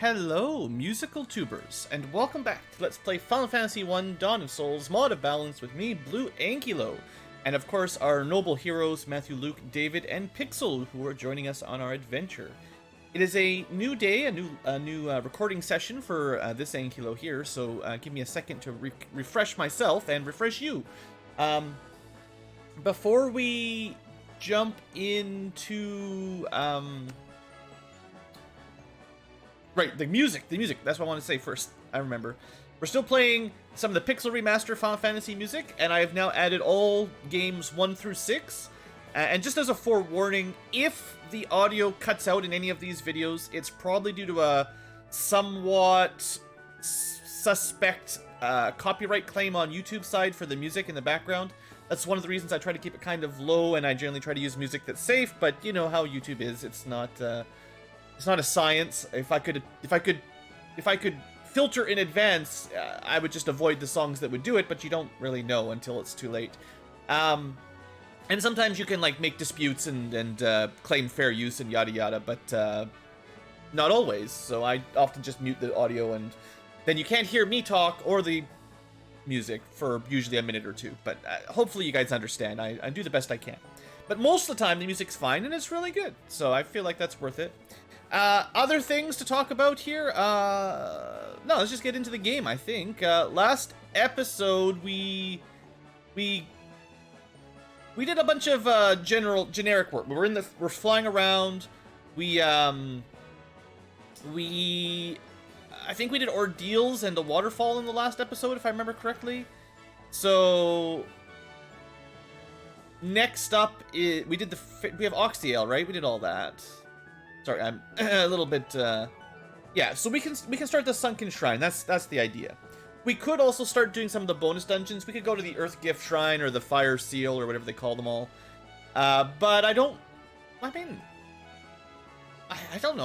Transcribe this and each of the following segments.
Hello, musical tubers, and welcome back to Let's Play Final Fantasy 1 Dawn of Souls Mod of Balance with me, BlueAnkylo, and of course our noble heroes Matthew, Luke, David, and Pixel, who are joining us on our adventure. It is a new day, a new recording session for this Ankylo here, so give me a second to refresh myself and refresh you. Before we jump into... Right, the music, that's what I want to say first, I remember. We're still playing some of the Pixel Remaster Final Fantasy music, and I have now added all games 1 through 6. And just as a forewarning, if the audio cuts out in any of these videos, it's probably due to a somewhat suspect copyright claim on YouTube side for the music in the background. That's one of the reasons I try to keep it kind of low, and I generally try to use music that's safe, but you know how YouTube is, it's not a science. If I could filter in advance, I would just avoid the songs that would do it, but you don't really know until it's too late. And sometimes you can like make disputes and claim fair use and yada yada, but not always. So I often just mute the audio, and then you can't hear me talk or the music for usually a minute or two. But hopefully you guys understand. I do the best I can. But most of the time the music's fine and it's really good. So I feel like that's worth it. Other things to talk about here? No, let's just get into the game, I think. Last episode, we did a bunch of, generic work. We're flying around. I think we did ordeals and the waterfall in the last episode, if I remember correctly. So, next up, we have Oxyale, right? We did all that. Sorry, I'm a little bit, yeah, so we can start the Sunken Shrine. That's the idea. We could also start doing some of the bonus dungeons. We could go to the Earth Gift Shrine or the Fire Seal or whatever they call them all. But I don't know.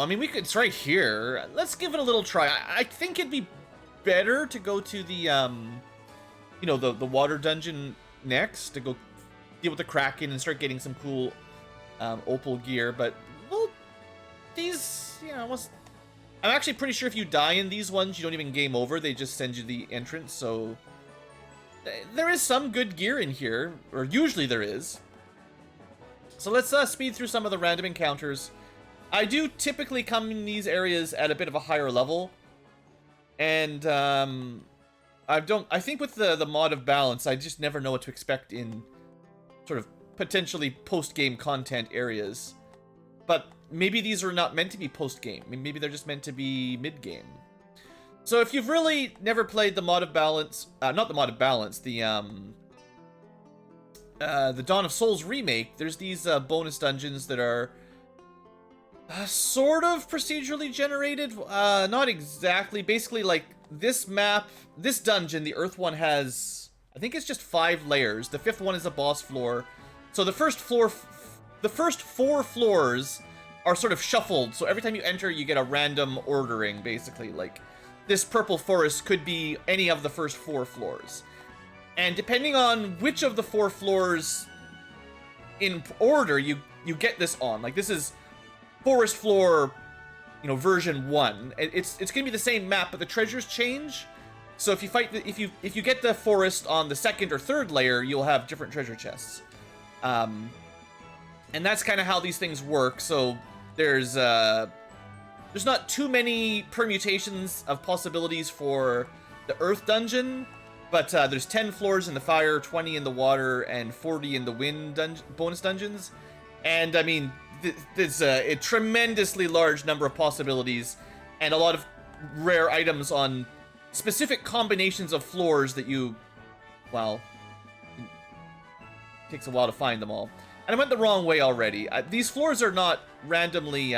I mean, it's right here. Let's give it a little try. I think it'd be better to go to the, you know, the water dungeon next, to go deal with the Kraken and start getting some cool, opal gear, but these, you know, I'm actually pretty sure if you die in these ones, you don't even game over. They just send you the entrance, so there is some good gear in here, or usually there is. So let's speed through some of the random encounters. I do typically come in these areas at a bit of a higher level, and I think with the mod of balance, I just never know what to expect in sort of potentially post-game content areas. But maybe these are not meant to be post-game. Maybe they're just meant to be mid-game. So if you've really never played the mod of balance, not the mod of balance, the Dawn of Souls remake, there's these bonus dungeons that are sort of procedurally generated. Not exactly. Basically, like this map, this dungeon, the Earth one has, I think it's just 5 layers. The 5th one is a boss floor. So the first 4 floors are sort of shuffled, so every time you enter, you get a random ordering, basically. Like, this purple forest could be any of the first 4 floors. And depending on which of the 4 floors in order you get this on. Like, this is forest floor, you know, version 1. It's gonna be the same map, but the treasures change. So if you get the forest on the 2nd or 3rd layer, you'll have different treasure chests. And that's kind of how these things work. So there's not too many permutations of possibilities for the Earth dungeon, but there's 10 floors in the fire, 20 in the water, and 40 in the wind bonus dungeons. And I mean, there's a tremendously large number of possibilities, and a lot of rare items on specific combinations of floors that well, it takes a while to find them all. And I went the wrong way already. These floors are not randomly,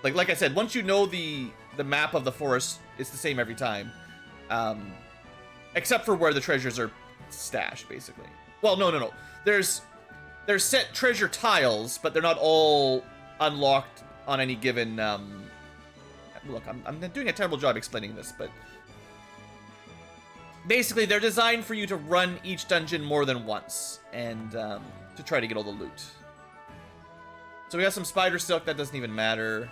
like I said, once you know the map of the forest, it's the same every time. Except for where the treasures are stashed, basically. Well, no. There's set treasure tiles, but they're not all unlocked on any given, look, I'm doing a terrible job explaining this, but basically they're designed for you to run each dungeon more than once, and, to try to get all the loot. So we got some spider silk, that doesn't even matter.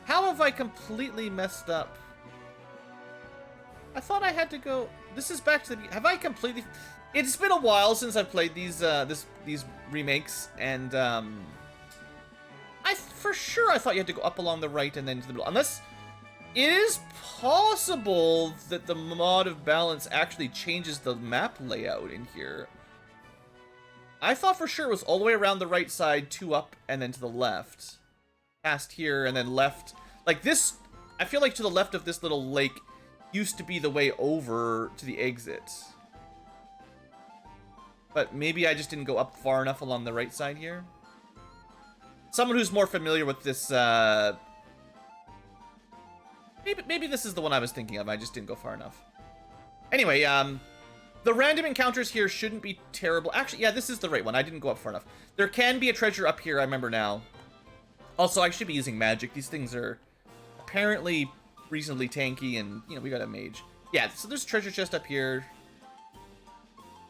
How have I completely messed up? I thought I had to go... This is back to the... Have I completely... It's been a while since I've played these these remakes, and for sure I thought you had to go up along the right and then to the middle. Unless it is possible that the mod of balance actually changes the map layout in here. I thought for sure it was all the way around the right side, 2 up, and then to the left. Past here, and then left. Like this, I feel like to the left of this little lake used to be the way over to the exit. But maybe I just didn't go up far enough along the right side here. Someone who's more familiar with this, maybe this is the one I was thinking of. I just didn't go far enough. Anyway, the random encounters here shouldn't be terrible. Actually, yeah, this is the right one. I didn't go up far enough. There can be a treasure up here, I remember now. Also, I should be using magic. These things are apparently reasonably tanky, and, you know, we got a mage. Yeah, so there's a treasure chest up here.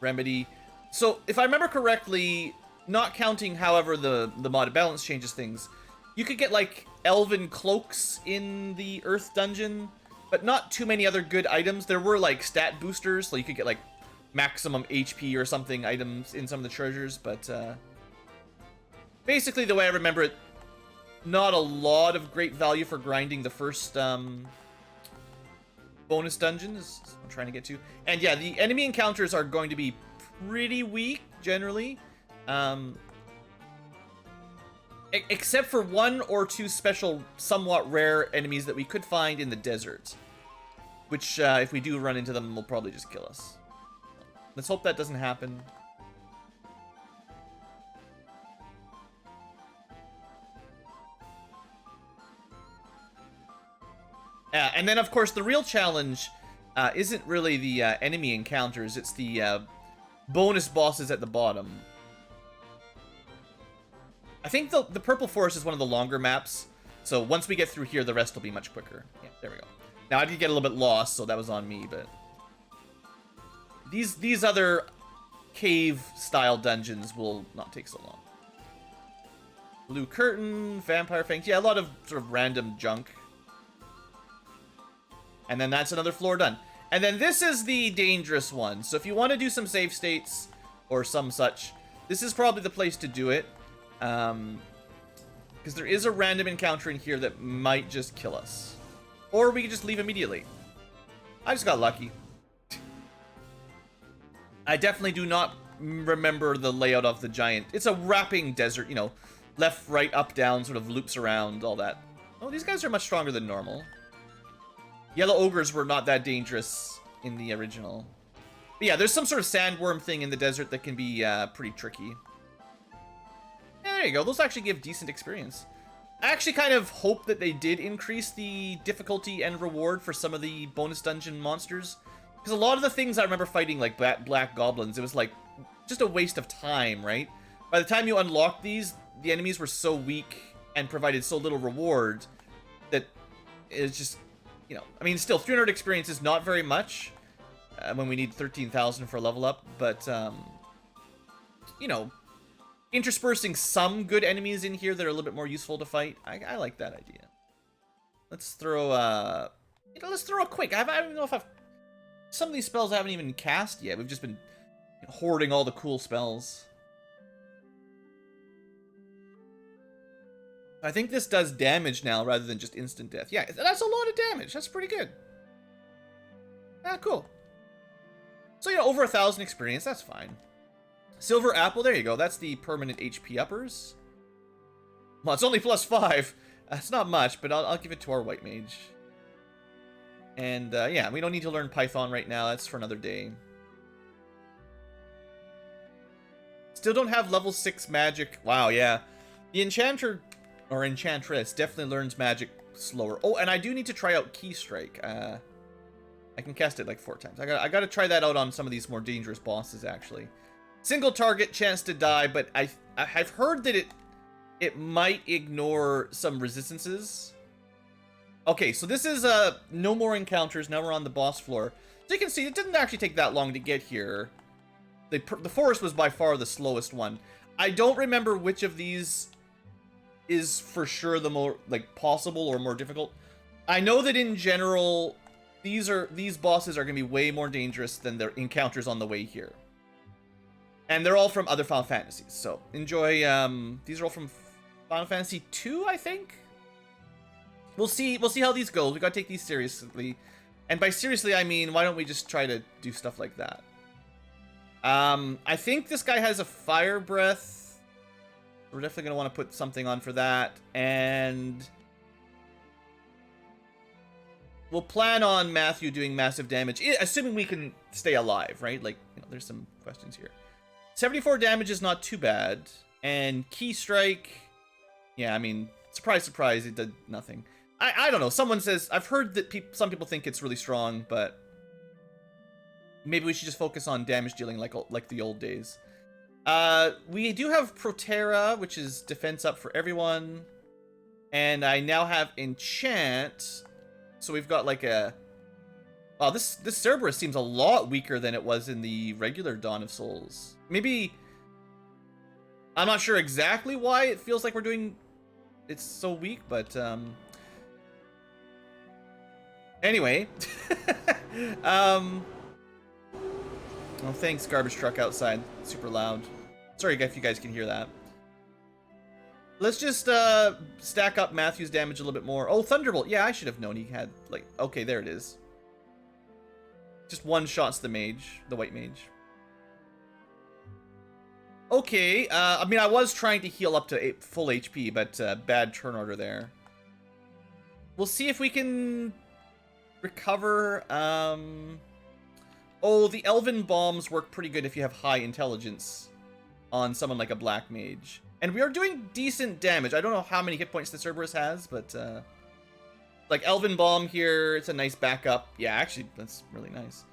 Remedy. So, if I remember correctly, not counting, however, the mod balance changes things, you could get, like, Elven Cloaks in the Earth dungeon, but not too many other good items. There were, like, stat boosters, so you could get, like, maximum HP or something items in some of the treasures, but, basically, the way I remember it, not a lot of great value for grinding the first, bonus dungeon is what I'm trying to get to. And yeah, the enemy encounters are going to be pretty weak, generally. Except for 1 or 2 special, somewhat rare enemies that we could find in the desert. Which, if we do run into them, will probably just kill us. Let's hope that doesn't happen. And then, of course, the real challenge isn't really the enemy encounters. It's the bonus bosses at the bottom. I think the Purple Forest is one of the longer maps. So once we get through here, the rest will be much quicker. Yeah, there we go. Now, I did get a little bit lost, so that was on me, but... These other cave-style dungeons will not take so long. Blue Curtain, Vampire Fangs. Yeah, a lot of sort of random junk. And then that's another floor done. And then this is the dangerous one. So if you want to do some save states or some such, this is probably the place to do it. Because there is a random encounter in here that might just kill us. Or we can just leave immediately. I just got lucky. I definitely do not remember the layout of the giant. It's a wrapping desert, you know. Left, right, up, down, sort of loops around, all that. Oh, these guys are much stronger than normal. Yellow ogres were not that dangerous in the original. But yeah, there's some sort of sandworm thing in the desert that can be pretty tricky. Yeah, there you go. Those actually give decent experience. I actually kind of hope that they did increase the difficulty and reward for some of the bonus dungeon monsters. Because a lot of the things I remember fighting, like black goblins, it was like just a waste of time, right? By the time you unlocked these, the enemies were so weak and provided so little reward that it's just... You know, I mean, still, 300 experience is not very much when we need 13,000 for a level up, but, you know, interspersing some good enemies in here that are a little bit more useful to fight, I like that idea. Let's throw, you know, let's throw a quick. I don't even know if I've... Some of these spells I haven't even cast yet. We've just been hoarding all the cool spells. I think this does damage now rather than just instant death. Yeah, that's a lot of damage. That's pretty good. Ah, cool. So, you know, over 1,000 experience. That's fine. Silver Apple. There you go. That's the permanent HP uppers. Well, it's only +5. That's not much, but I'll give it to our white mage. And, yeah, we don't need to learn Python right now. That's for another day. Still don't have level 6 magic. Wow, yeah. The Enchanter... Or Enchantress definitely learns magic slower. Oh, and I do need to try out Key Strike. I can cast it like 4 times. I gotta try that out on some of these more dangerous bosses, actually. Single target, chance to die, but I've heard that it might ignore some resistances. Okay, so this is no more encounters. Now we're on the boss floor. So you can see it didn't actually take that long to get here. The forest was by far the slowest one. I don't remember which of these is for sure the more, like, possible or more difficult. I know that in general, these bosses are going to be way more dangerous than their encounters on the way here. And they're all from other Final Fantasies, so enjoy. These are all from Final Fantasy 2, I think? We'll see how these go. We gotta take these seriously. And by seriously, I mean, why don't we just try to do stuff like that? I think this guy has a fire breath. We're definitely gonna want to put something on for that. And we'll plan on Matthew doing massive damage, assuming we can stay alive, right? Like, you know, there's some questions here. 74 damage is not too bad. And Key Strike, yeah, I mean, surprise, surprise, it did nothing. I don't know. Someone says, I've heard that some people think it's really strong, but maybe we should just focus on damage dealing like the old days. We do have Protera, which is defense up for everyone. And I now have Enchant. So we've got like a... Wow, this Cerberus seems a lot weaker than it was in the regular Dawn of Souls. Maybe... I'm not sure exactly why it feels like we're doing... It's so weak, but... Anyway. Oh, thanks, garbage truck outside. Super loud. Sorry if you guys can hear that. Let's just stack up Matthew's damage a little bit more. Oh, Thunderbolt. Yeah, I should have known he had, like... Okay, there it is. Just one shots the mage, the white mage. Okay, I mean, I was trying to heal up to full HP, but bad turn order there. We'll see if we can recover. Oh, the Elven Bombs work pretty good if you have high intelligence on someone like a Black Mage. And we are doing decent damage. I don't know how many hit points the Cerberus has, but like Elven Bomb here, it's a nice backup. Yeah, actually, that's really nice.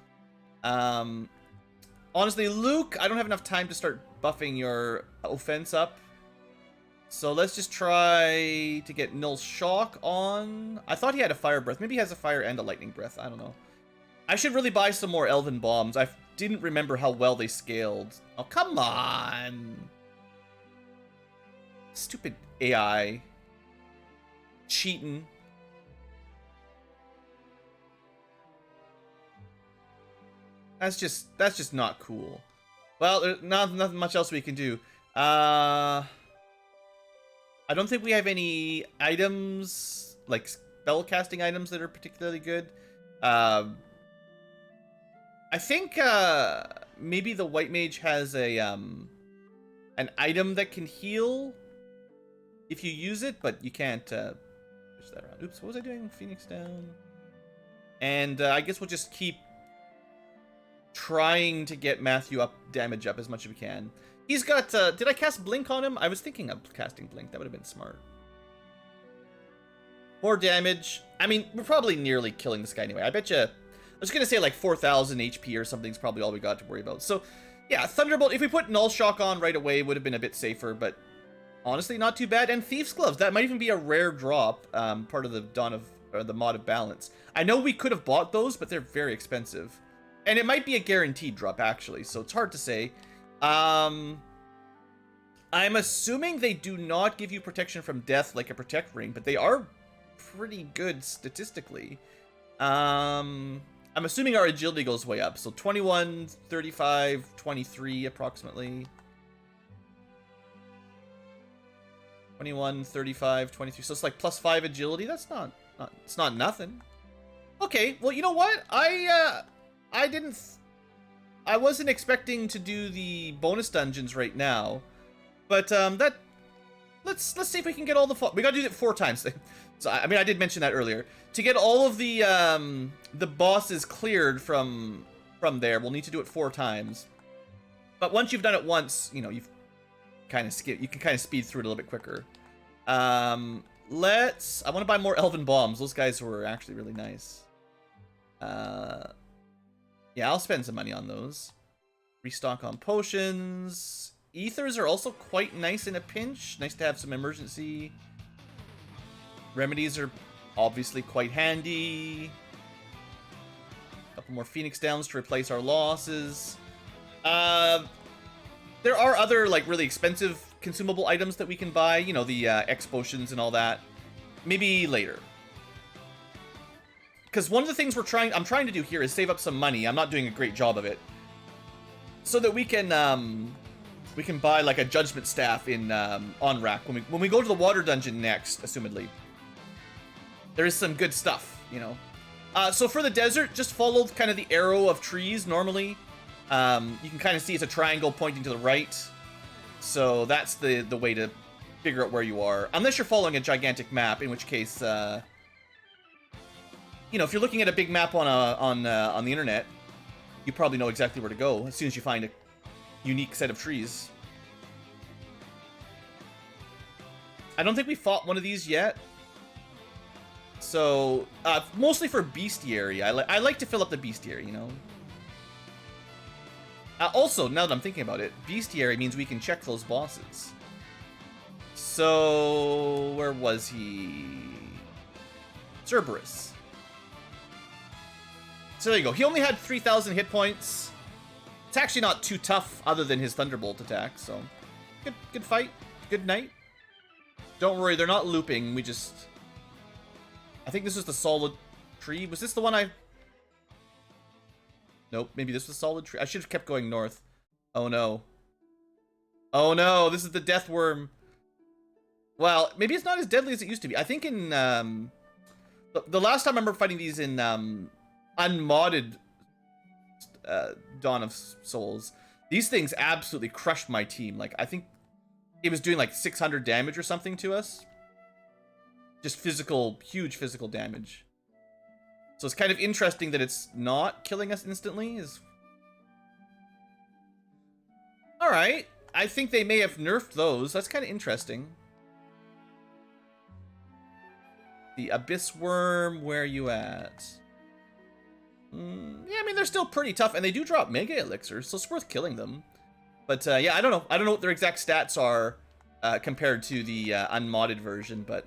Honestly, Luke, I don't have enough time to start buffing your offense up. So let's just try to get Null Shock on. I thought he had a Fire Breath. Maybe he has a Fire and a Lightning Breath. I don't know. I should really buy some more Elven Bombs. I didn't remember how well they scaled. Oh, come on. Stupid AI. Cheating. That's just not cool. Well, there's nothing much else we can do. I don't think we have any items, like spell casting items that are particularly good. I think maybe the white mage has a an item that can heal if you use it, but you can't push that around. Oops, what was I doing? Phoenix down. And I guess we'll just keep trying to get Matthew damage up as much as we can. He's got, did I cast Blink on him? I was thinking of casting Blink. That would have been smart. More damage. I mean, we're probably nearly killing this guy anyway. I bet you, I was going to say like 4,000 HP or something is probably all we got to worry about. So, yeah, Thunderbolt, if we put Null Shock on right away, would have been a bit safer, but honestly, not too bad. And Thief's Gloves, that might even be a rare drop, part of the the Mod of Balance. I know we could have bought those, but they're very expensive. And it might be a guaranteed drop, actually, so it's hard to say. I'm assuming they do not give you protection from death like a Protect Ring, but they are pretty good statistically. I'm assuming our agility goes way up, so 21, 35, 23 approximately. 21, 35, 23, so it's like +5 agility. That's it's not nothing. Okay, well, you know what? I wasn't expecting to do the bonus dungeons right now, but let's see if we can get all the we gotta do it 4 times. So I mean, I did mention that earlier. To get all of the bosses cleared from there, we'll need to do it 4 times. But once you've done it once, you know, you can kind of speed through it a little bit quicker. I want to buy more Elven Bombs. Those guys were actually really nice. Yeah, I'll spend some money on those. Restock on potions. Ethers are also quite nice in a pinch. Nice to have some emergency. Remedies are obviously quite handy. A couple more Phoenix Downs to replace our losses. There are other, like, really expensive consumable items that we can buy, you know, the X potions and all that, maybe later. Because one of the things I'm trying to do here is save up some money. I'm not doing a great job of it, so that we can buy like a judgment staff in on rack when we go to the water dungeon next, assumedly. There is some good stuff, you know. So for the desert, just follow kind of the arrow of trees normally. You can kind of see it's a triangle pointing to the right. So that's the way to figure out where you are. Unless you're following a gigantic map, in which case, you know, if you're looking at a big map on the internet, you probably know exactly where to go as soon as you find a unique set of trees. I don't think we fought one of these yet. So, mostly for bestiary. I like to fill up the bestiary, you know. Also, now that I'm thinking about it, bestiary means we can check those bosses. So, where was he? Cerberus. So there you go. He only had 3,000 hit points. It's actually not too tough other than his Thunderbolt attack, so good fight. Good night. Don't worry, they're not looping. We just... I think this is the solid tree. Was this the one I... Nope, maybe this was solid tree. I should have kept going north. Oh no. Oh no, this is the death worm. Well, maybe it's not as deadly as it used to be. I think in the last time I remember fighting these in unmodded Dawn of Souls, these things absolutely crushed my team. Like, I think it was doing like 600 damage or something to us. Just physical, huge physical damage. So it's kind of interesting that it's not killing us instantly. Alright. I think they may have nerfed those. That's kind of interesting. The Abyss Worm, where are you at? Yeah, I mean, they're still pretty tough, and they do drop Mega Elixirs, so it's worth killing them. But, yeah, I don't know. I don't know what their exact stats are compared to the unmodded version, but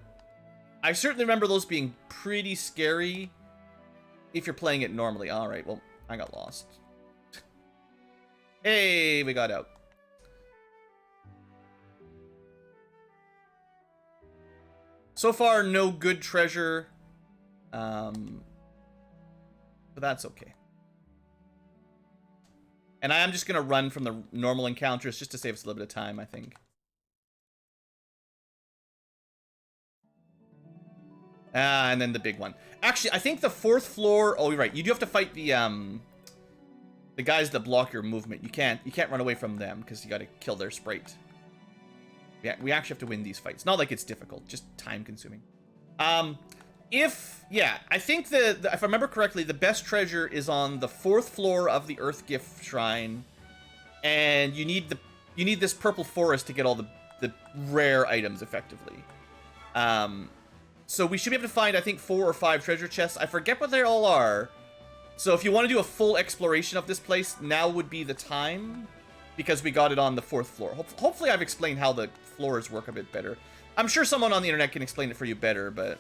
I certainly remember those being pretty scary if you're playing it normally. Alright, well, I got lost. Hey, we got out. So far, no good treasure. But that's okay. And I am just going to run from the normal encounters just to save us a little bit of time, I think. And then the big one. Actually, I think the 4th floor... Oh, you're right. You do have to fight the guys that block your movement. You can't run away from them because you got to kill their sprite. Yeah, we actually have to win these fights. Not like it's difficult, just time-consuming. I think if I remember correctly, the best treasure is on the 4th floor of the Earth Gift Shrine, and you need this purple forest to get all the rare items effectively. So we should be able to find, I think, 4 or 5 treasure chests. I forget what they all are. So if you want to do a full exploration of this place, now would be the time, because we got it on the 4th floor. Hopefully I've explained how the floors work a bit better. I'm sure someone on the internet can explain it for you better, but...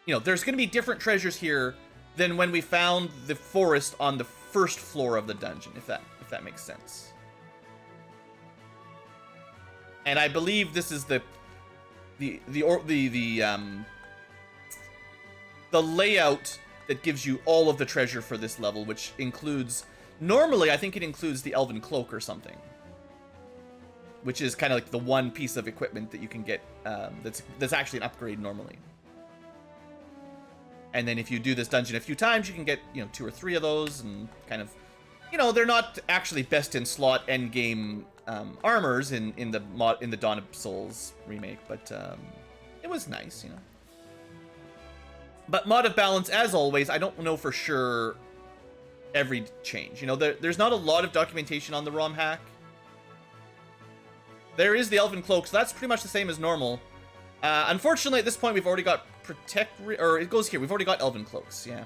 You know, there's going to be different treasures here than when we found the forest on the 1st floor of the dungeon, if that makes sense. And I believe this is the layout that gives you all of the treasure for this level, which includes... Normally, I think it includes the Elven Cloak or something. Which is kind of like the one piece of equipment that you can get that's actually an upgrade normally. And then if you do this dungeon a few times, you can get, you know, 2 or 3 of those, and kind of, you know, they're not actually best in slot endgame armors in the Dawn of Souls remake, but it was nice, you know. But mod of balance, as always, I don't know for sure every change. You know, there's not a lot of documentation on the ROM hack. There is the Elven Cloak, so that's pretty much the same as normal. Unfortunately, at this point, we've already got or it goes here. We've already got Elven Cloaks, yeah.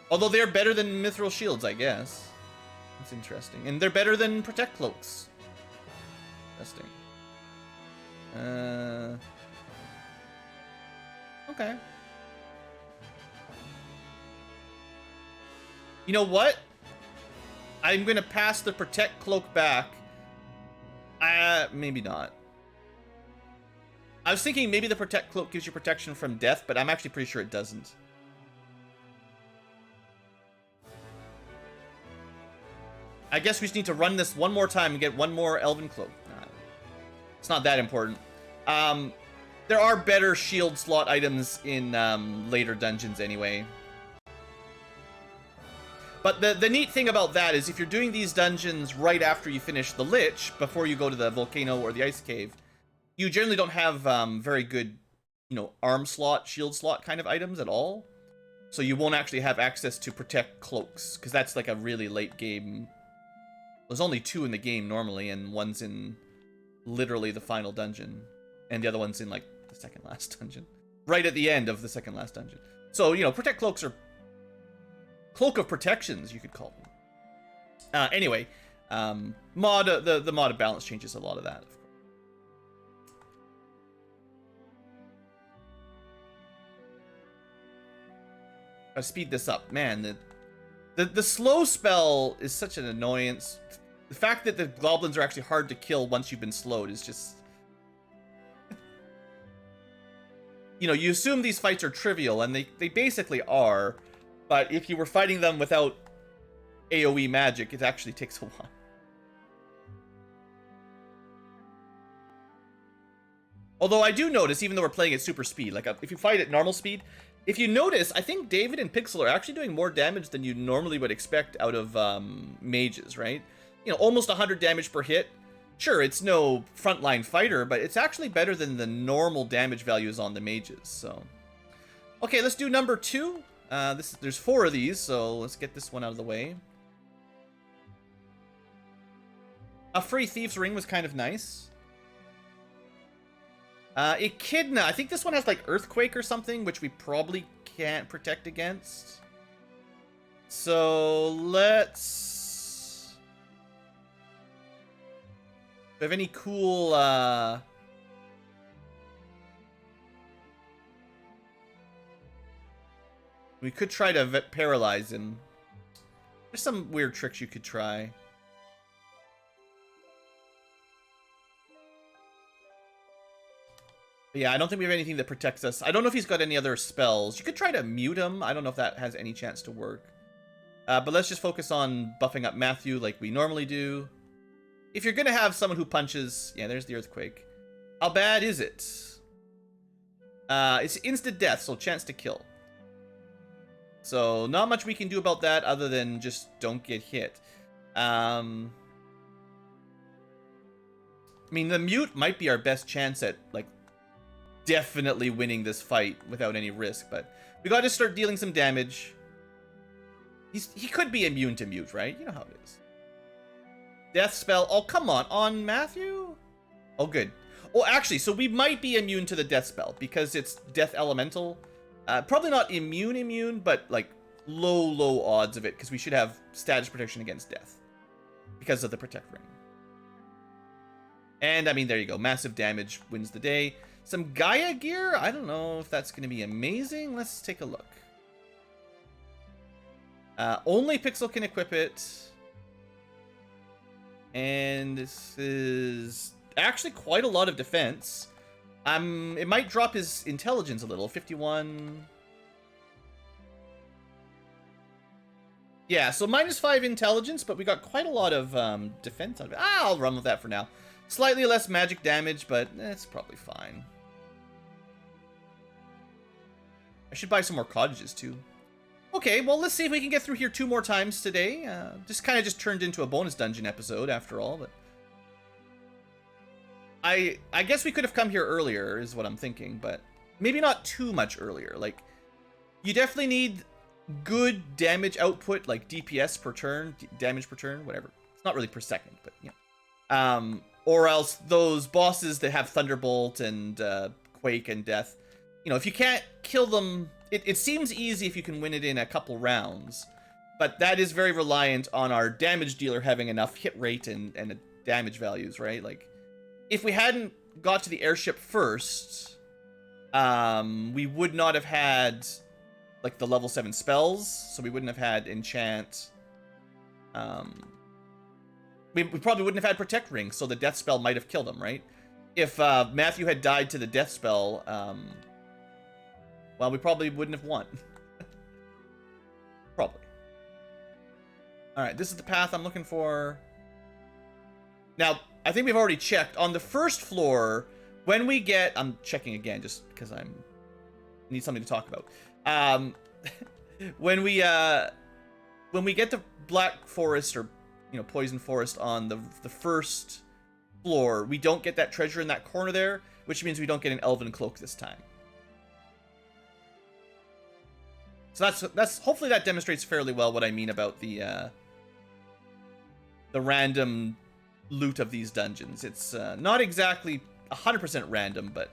Although they're better than Mithril Shields, I guess. That's interesting. And they're better than Protect Cloaks. Interesting. Okay. You know what? I'm gonna pass the Protect Cloak back. Maybe not. I was thinking maybe the Protect Cloak gives you protection from death, but I'm actually pretty sure it doesn't. I guess we just need to run this one more time and get one more Elven Cloak. It's not that important. There are better shield slot items in later dungeons anyway. But the neat thing about that is if you're doing these dungeons right after you finish the Lich, before you go to the volcano or the ice cave, you generally don't have very good, you know, arm slot, shield slot kind of items at all. So you won't actually have access to Protect Cloaks, because that's like a really late game. There's only 2 in the game normally, and one's in literally the final dungeon. And the other one's in like the second last dungeon. Right at the end of the second last dungeon. So, you know, Protect Cloaks are Cloak of Protections, you could call them. Anyway, the modded balance changes a lot of that, of course. Gotta speed this up. Man, the slow spell is such an annoyance. The fact that the goblins are actually hard to kill once you've been slowed is just... You know, you assume these fights are trivial, and they basically are. But if you were fighting them without AoE magic, it actually takes a while. Although I do notice, even though we're playing at super speed, like if you fight at normal speed, if you notice, I think David and Pixel are actually doing more damage than you normally would expect out of mages, right? You know, almost 100 damage per hit. Sure, it's no frontline fighter, but it's actually better than the normal damage values on the mages, so... Okay, let's do number 2. There's 4 of these, so let's get this one out of the way. A free Thief's Ring was kind of nice. Echidna, I think this one has like Earthquake or something, which we probably can't protect against. So let's... Do we have any cool... We could try to paralyze him. There's some weird tricks you could try. But yeah, I don't think we have anything that protects us. I don't know if he's got any other spells. You could try to mute him. I don't know if that has any chance to work. But let's just focus on buffing up Matthew like we normally do. If you're going to have someone who punches... Yeah, there's the Earthquake. How bad is it? It's instant death, so chance to kill. So, not much we can do about that other than just don't get hit. I mean, the mute might be our best chance at, like, definitely winning this fight without any risk, but we gotta start dealing some damage. He could be immune to mute, right? You know how it is. Death spell. Oh, come on Matthew? Oh, good. Oh, actually, so we might be immune to the death spell because it's death elemental. Probably not immune, but like low odds of it because we should have status protection against death because of the Protect Ring. And I mean, there you go. Massive damage wins the day. Some Gaia gear? I don't know if that's going to be amazing. Let's take a look. Only Pixel can equip it. And this is actually quite a lot of defense. It might drop his intelligence a little. 51. Yeah, so -5 intelligence, but we got quite a lot of defense out of it. I'll run with that for now. Slightly less magic damage, but it's probably fine. I should buy some more cottages, too. Okay, well, let's see if we can get through here 2 more times today. Just kind of just turned into a bonus dungeon episode, after all, but... I guess we could have come here earlier, is what I'm thinking, but maybe not too much earlier. Like, you definitely need good damage output, like DPS per turn, damage per turn, whatever. It's not really per second, but, you know. Or else those bosses that have Thunderbolt and Quake and Death, you know, if you can't kill them, it seems easy if you can win it in a couple rounds, but that is very reliant on our damage dealer having enough hit rate and damage values, right? Like, if we hadn't got to the airship first, we would not have had, like, the level 7 spells, so we wouldn't have had Enchant. We probably wouldn't have had Protect Ring, so the death spell might have killed him, right? If Matthew had died to the death spell, well, we probably wouldn't have won. Probably. Alright, this is the path I'm looking for. Now, I think we've already checked. On the first floor, when we get... I'm checking again, just because I need something to talk about. When we get the Black Forest, or, you know, Poison Forest on the first floor, we don't get that treasure in that corner there, which means we don't get an Elven Cloak this time. So that's hopefully that demonstrates fairly well what I mean about the random loot of these dungeons. It's not exactly 100% random, but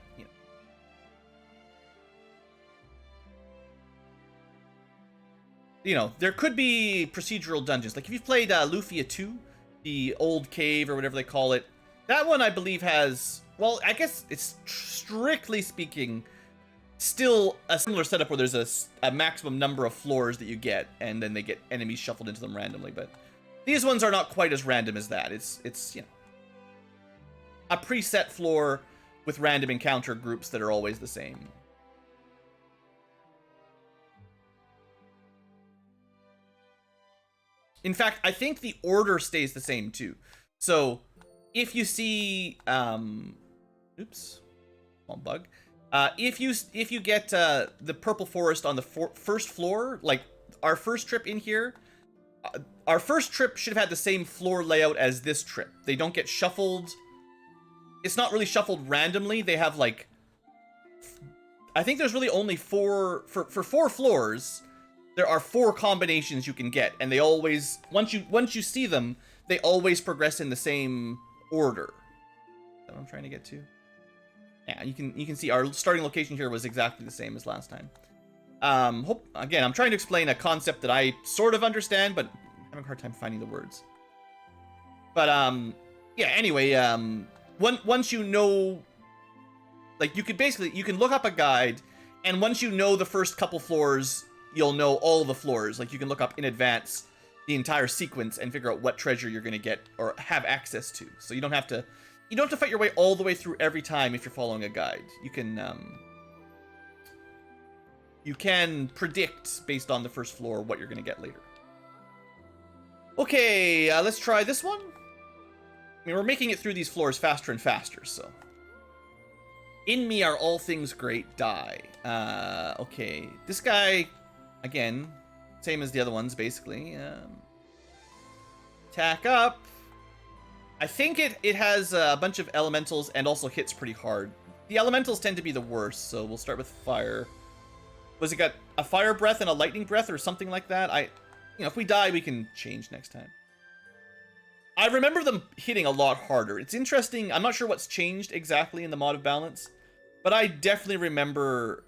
you know, there could be procedural dungeons. Like if you've played Lufia 2, the old cave or whatever they call it, that one I believe has, well, I guess it's strictly speaking still a similar setup where there's a maximum number of floors that you get, and then they get enemies shuffled into them randomly. But these ones are not quite as random as that. It's you know, a preset floor with random encounter groups that are always the same. In fact, I think the order stays the same too. So if you see, oops, small bug. If you get the Purple Forest on the first floor, like our first trip in here, our first trip should have had the same floor layout as this trip. They don't get shuffled. It's not really shuffled randomly. They have like, I think there's really only for 4 floors. There are 4 combinations you can get, and they always, once you see them, they always progress in the same order. Is that what I'm trying to get to? Yeah, you can see our starting location here was exactly the same as last time. Again, I'm trying to explain a concept that I sort of understand, but I'm having a hard time finding the words. But yeah. Anyway, once you know, like you can look up a guide, and once you know the first couple floors, you'll know all the floors. Like you can look up in advance the entire sequence and figure out what treasure you're gonna get or have access to. So you don't have to fight your way all the way through every time if you're following a guide. You can predict based on the first floor what you're gonna get later. Okay, let's try this one. I mean, we're making it through these floors faster and faster, so. In me are all things great, die. Okay, this guy, again, same as the other ones, basically. Attack up. I think it has a bunch of elementals and also hits pretty hard. The elementals tend to be the worst, so we'll start with fire. Was it got a fire breath and a lightning breath or something like that? You know, if we die, we can change next time. I remember them hitting a lot harder. It's interesting. I'm not sure what's changed exactly in the mod of balance, but I definitely remember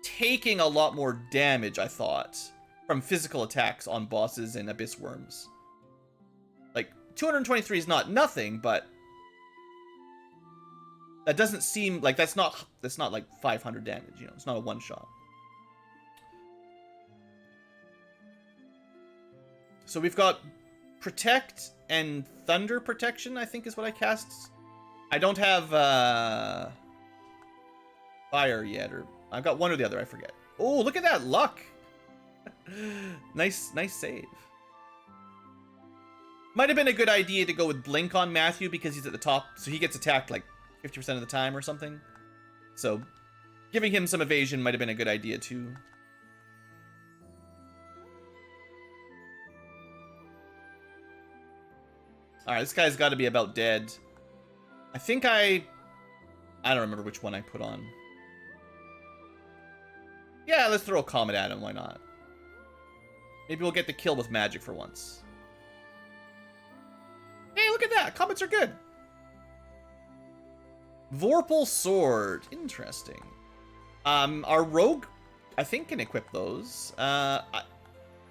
taking a lot more damage, I thought, from physical attacks on bosses and abyss worms. Like, 223 is not nothing, but that doesn't seem like that's not like 500 damage, you know. It's not a one shot. So we've got Protect and Thunder Protection, I think is what I cast. I don't have Fire yet, or I've got one or the other, I forget. Oh, look at that luck. Nice save. Might have been a good idea to go with Blink on Matthew because he's at the top, so he gets attacked like 50% of the time or something. So giving him some evasion might have been a good idea too. Alright, this guy's got to be about dead. I think I don't remember which one I put on. Yeah, let's throw a Comet at him, why not? Maybe we'll get the kill with magic for once. Hey, look at that! Comets are good! Vorpal Sword. Interesting. Our rogue, I think, can equip those.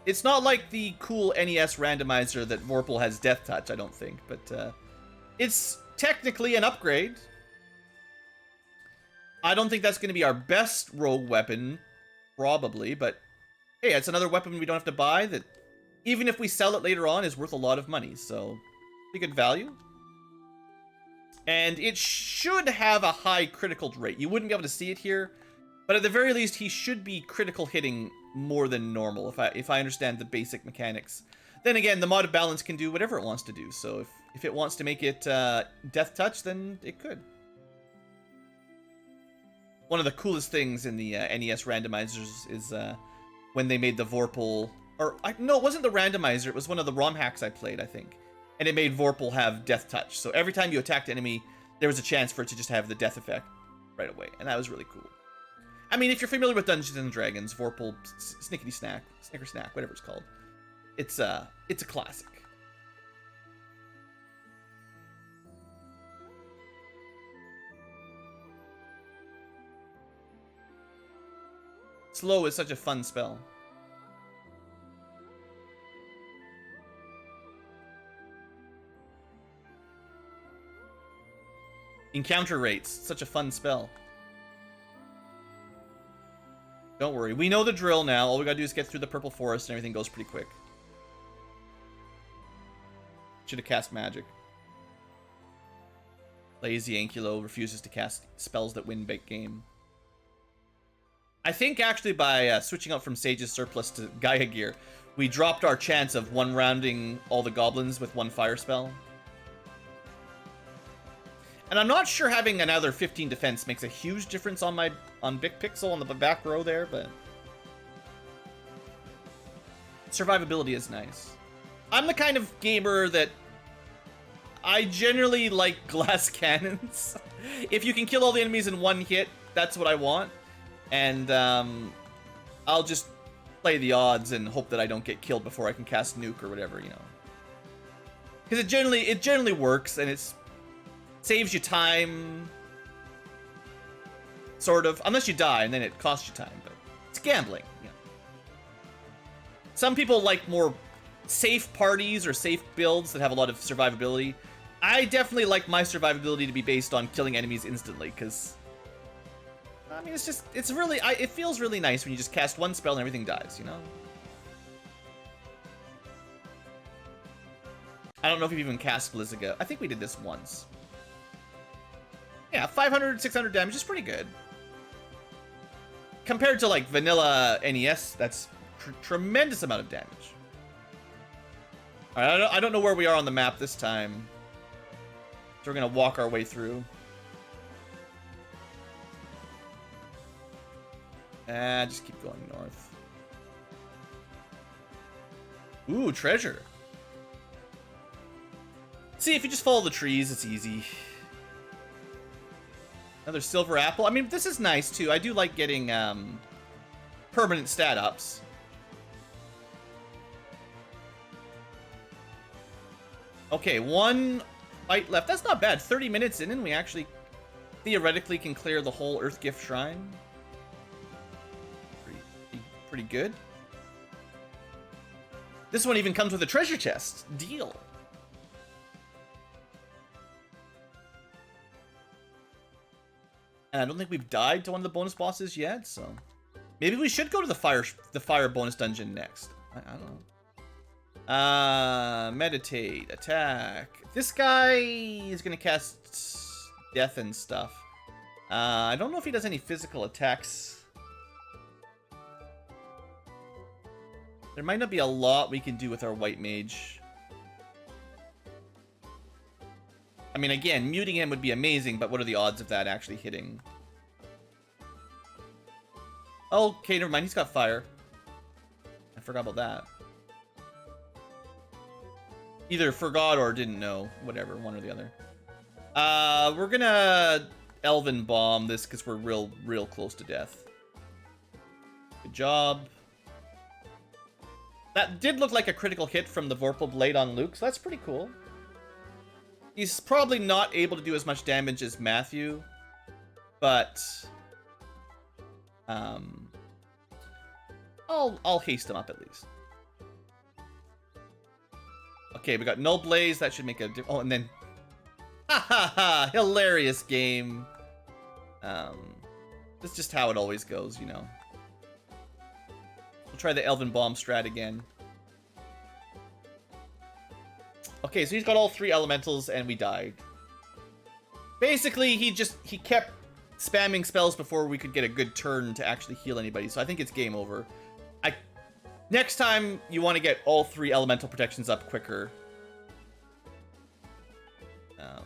It's not like the cool NES randomizer that Vorpal has Death Touch, I don't think, but it's technically an upgrade. I don't think that's going to be our best rogue weapon, probably, but hey, it's another weapon we don't have to buy that even if we sell it later on, is worth a lot of money. So, pretty good value. And it should have a high critical rate. You wouldn't be able to see it here, but at the very least, he should be critical hitting more than normal, if I understand the basic mechanics. Then again, the modded balance can do whatever it wants to do, so if it wants to make it death touch, then it could. One of the coolest things in the NES randomizers is when they made the Vorpal... no, it wasn't the randomizer, it was one of the ROM hacks I played, I think. And it made Vorpal have death touch. So every time you attacked an enemy, there was a chance for it to just have the death effect right away. And that was really cool. I mean, if you're familiar with Dungeons and Dragons, Vorpal, Snickety Snack, Snicker Snack, whatever it's called, it's a classic. Slow is such a fun spell. Encounter rates, such a fun spell. Don't worry, we know the drill now. All we gotta do is get through the purple forest and everything goes pretty quick. Should have cast magic. Lazy Ankylo refuses to cast spells that win big game. I think actually by switching up from Sage's Surplus to Gaia Gear, we dropped our chance of one-rounding all the goblins with one fire spell. And I'm not sure having another 15 defense makes a huge difference on Big Pixel on the back row there, but survivability is nice. I'm the kind of gamer that I generally like glass cannons. If you can kill all the enemies in one hit, that's what I want. And I'll just play the odds and hope that I don't get killed before I can cast nuke or whatever, you know. Because it generally works, and it's saves you time, sort of, unless you die, and then it costs you time, but it's gambling, you know. Some people like more safe parties or safe builds that have a lot of survivability. I definitely like my survivability to be based on killing enemies instantly, because, I mean, it feels really nice when you just cast one spell and everything dies, you know? I don't know if we've even cast Blizzaga. I think we did this once. Yeah, 500, 600 damage is pretty good. Compared to, like, vanilla NES, that's tremendous amount of damage. Alright, I don't know where we are on the map this time. So we're gonna walk our way through. Just keep going north. Ooh, treasure. See, if you just follow the trees, it's easy. Another silver apple. I mean, this is nice, too. I do like getting permanent stat ups. Okay, one fight left. That's not bad. 30 minutes in, and we actually theoretically can clear the whole Earth Gift Shrine. Pretty good. This one even comes with a treasure chest. Deal. And I don't think we've died to one of the bonus bosses yet, so maybe we should go to the fire bonus dungeon next. I don't know. Meditate, attack. This guy is gonna cast death and stuff. I don't know if he does any physical attacks. There might not be a lot we can do with our white mage. I mean, again, muting him would be amazing, but what are the odds of that actually hitting? Oh, okay, never mind. He's got fire. I forgot about that. Either forgot or didn't know. Whatever, one or the other. We're gonna Elven Bomb this because we're real close to death. Good job. That did look like a critical hit from the Vorpal Blade on Luke, so that's pretty cool. He's probably not able to do as much damage as Matthew, but I'll haste him up at least. Okay, we got Null Blaze. That should make a difference. Oh, and then ha ha ha! Hilarious game. That's just how it always goes, you know. We'll try the Elven Bomb strat again. Okay, so he's got all 3 elementals, and we died. Basically, he kept spamming spells before we could get a good turn to actually heal anybody, so I think it's game over. Next time, you want to get all 3 elemental protections up quicker. I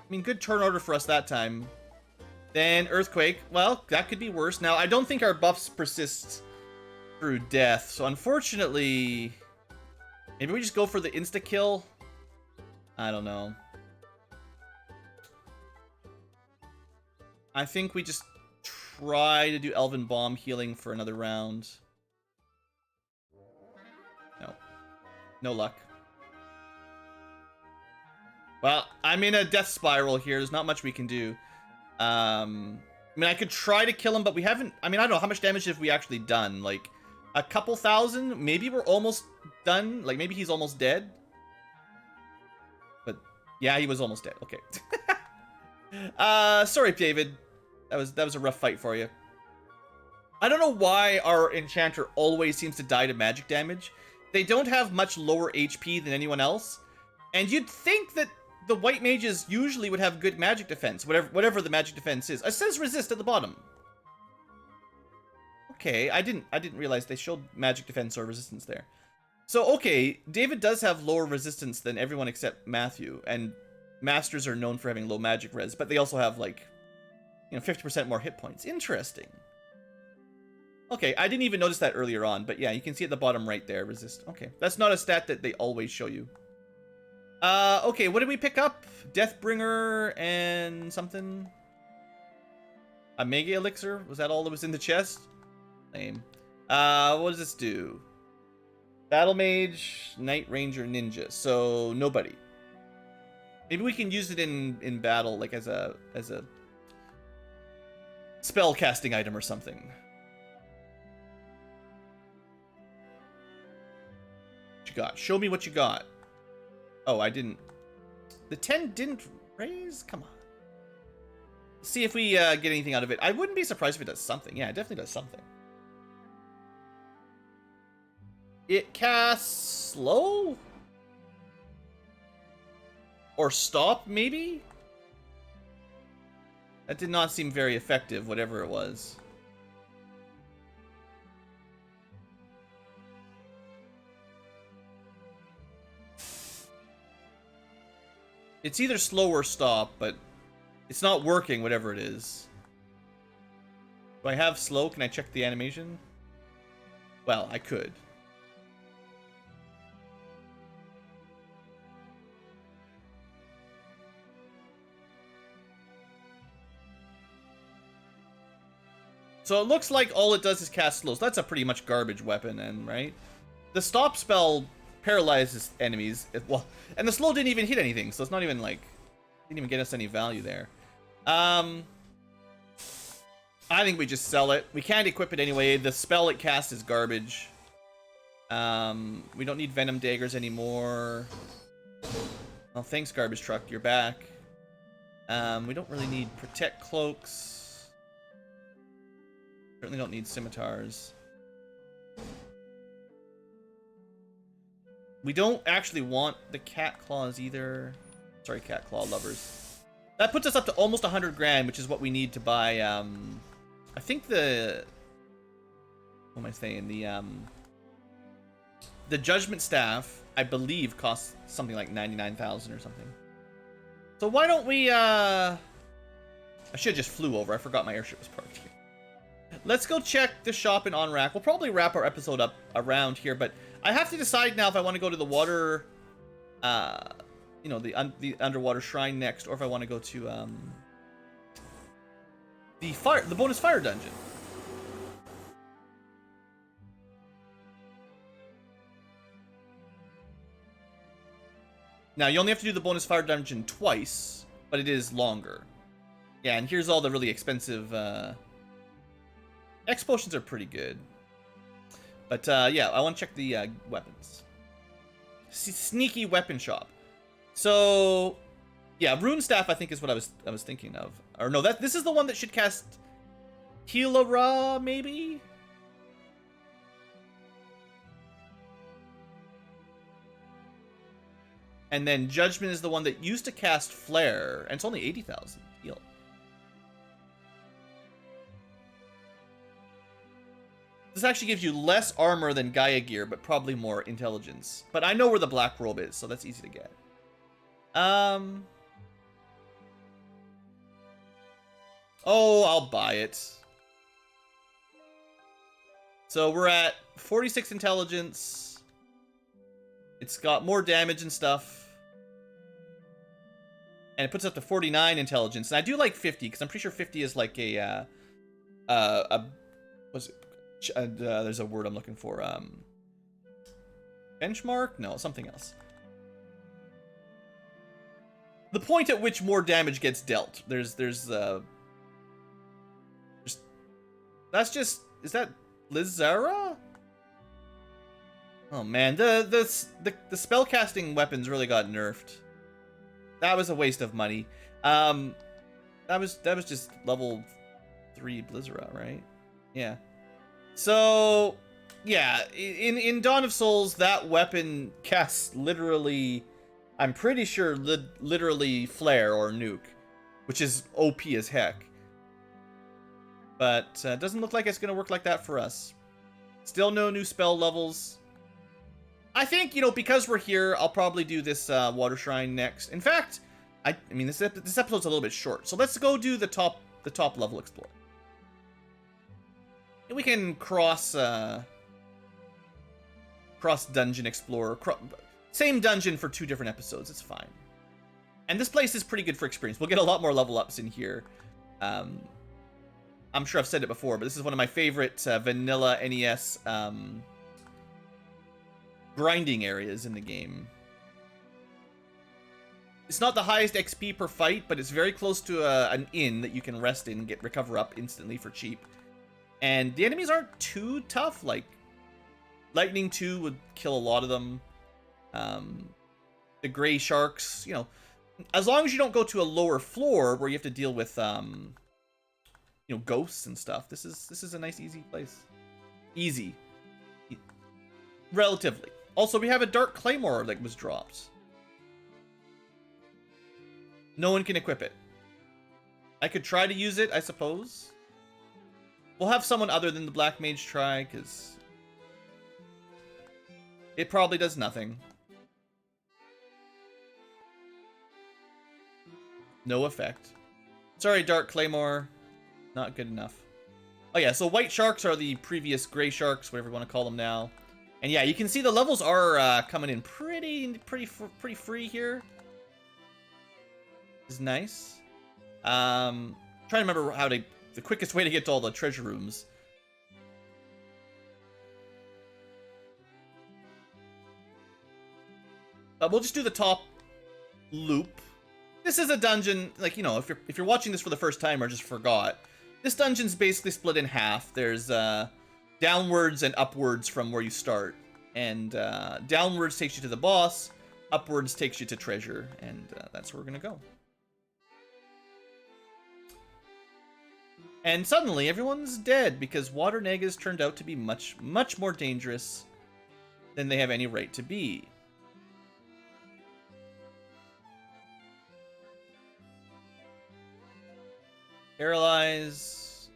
mean, good turn order for us that time. Then Earthquake. Well, that could be worse. Now, I don't think our buffs persist through death, so unfortunately... Maybe we just go for the insta-kill? I don't know. I think we just try to do Elven Bomb healing for another round. No. No luck. Well, I'm in a death spiral here. There's not much we can do. I mean, I could try to kill him, but we haven't... I mean, I don't know. How much damage have we actually done? Like, a couple thousand? Maybe we're almost done? Like, maybe he's almost dead? But, yeah, he was almost dead. Okay. Sorry, David. That was a rough fight for you. I don't know why our enchanter always seems to die to magic damage. They don't have much lower HP than anyone else. And you'd think that the white mages usually would have good magic defense, whatever the magic defense is. It says resist at the bottom. Okay, I didn't realize they showed magic defense or resistance there. So, okay, David does have lower resistance than everyone except Matthew, and masters are known for having low magic res, but they also have, like, you know, 50% more hit points. Interesting. Okay, I didn't even notice that earlier on, but yeah, you can see at the bottom right there, resist. Okay, that's not a stat that they always show you. Okay, what did we pick up? Deathbringer and something? A Mega Elixir? Was that all that was in the chest? Lame. What does this do? Battle Mage, Knight Ranger, Ninja. So, nobody. Maybe we can use it in battle, like as a spell casting item or something. What you got? Show me what you got. Oh, I didn't. The 10 didn't raise? Come on. See if we get anything out of it. I wouldn't be surprised if it does something. Yeah, it definitely does something. It casts slow? Or stop, maybe? That did not seem very effective, whatever it was. It's either slow or stop, but it's not working, whatever it is. Do I have slow? Can I check the animation? Well, I could. So it looks like all it does is cast slow. So that's a pretty much garbage weapon, and right? The stop spell paralyzes enemies. Well, and the slow didn't even hit anything, so it's not even like didn't even get us any value there. I think we just sell it. We can't equip it anyway. The spell it casts is garbage. We don't need venom daggers anymore. Oh, thanks, garbage truck. You're back. We don't really need protect cloaks. Certainly don't need scimitars. We don't actually want the cat claws either. Sorry, cat claw lovers. That puts us up to almost 100 grand, which is what we need to buy, I think the... What am I saying? The Judgment Staff, I believe, costs something like 99,000 or something. So why don't we, I should have just flew over. I forgot my airship was parked here. Let's go check the shop in Onrak. We'll probably wrap our episode up around here, but I have to decide now if I want to go to the water, you know, the underwater shrine next, or if I want to go to the bonus fire dungeon. Now you only have to do the bonus fire dungeon twice, but it is longer. Yeah, and here's all the really expensive. X potions are pretty good. But, yeah, I want to check the weapons. Sneaky weapon shop. So, yeah, Rune Staff, I think, is what I was thinking of. Or no, this is the one that should cast Healara, maybe? And then Judgment is the one that used to cast Flare, and it's only 80,000 heal. This actually gives you less armor than Gaia gear, but probably more intelligence. But I know where the black robe is, so that's easy to get. Oh, I'll buy it. So we're at 46 intelligence. It's got more damage and stuff. And it puts up to 49 intelligence. And I do like 50, because I'm pretty sure 50 is like a what's it? There's a word I'm looking for. Benchmark? No, something else. The point at which more damage gets dealt. That's just, is that Lizara? Oh man, the spellcasting weapons really got nerfed. That was a waste of money. That was just level 3 Blizzara, right? Yeah. So, yeah, in Dawn of Souls, that weapon casts literally, I'm pretty sure, literally Flare or Nuke, which is OP as heck. But it doesn't look like it's going to work like that for us. Still no new spell levels. I think, you know, because we're here, I'll probably do this Water Shrine next. In fact, I mean, this episode's a little bit short, so let's go do the top level explore. And we can cross dungeon explore. Same dungeon for 2 different episodes. It's fine. And this place is pretty good for experience. We'll get a lot more level ups in here. I'm sure I've said it before, but this is one of my favorite vanilla NES grinding areas in the game. It's not the highest XP per fight, but it's very close to an inn that you can rest in and recover up instantly for cheap. And the enemies aren't too tough. Like, Lightning 2 would kill a lot of them. The gray sharks, you know, as long as you don't go to a lower floor where you have to deal with, you know, ghosts and stuff. This is a nice, easy place. Easy. Relatively. Also, we have a Dark Claymore that was dropped. No one can equip it. I could try to use it, I suppose. We'll have someone other than the Black Mage try, because it probably does nothing. No effect. Sorry, Dark Claymore. Not good enough. Oh yeah, so white sharks are the previous gray sharks, whatever you want to call them now. And yeah, you can see the levels are coming in pretty free here. Is nice. Trying to remember how to the quickest way to get to all the treasure rooms. We'll just do the top loop. This is a dungeon, like, you know, if you're watching this for the first time or just forgot, this dungeon's basically split in half. There's downwards and upwards from where you start. And downwards takes you to the boss, upwards takes you to treasure, and that's where we're gonna go. And suddenly everyone's dead because water negas turned out to be much more dangerous than they have any right to be. Paralyze.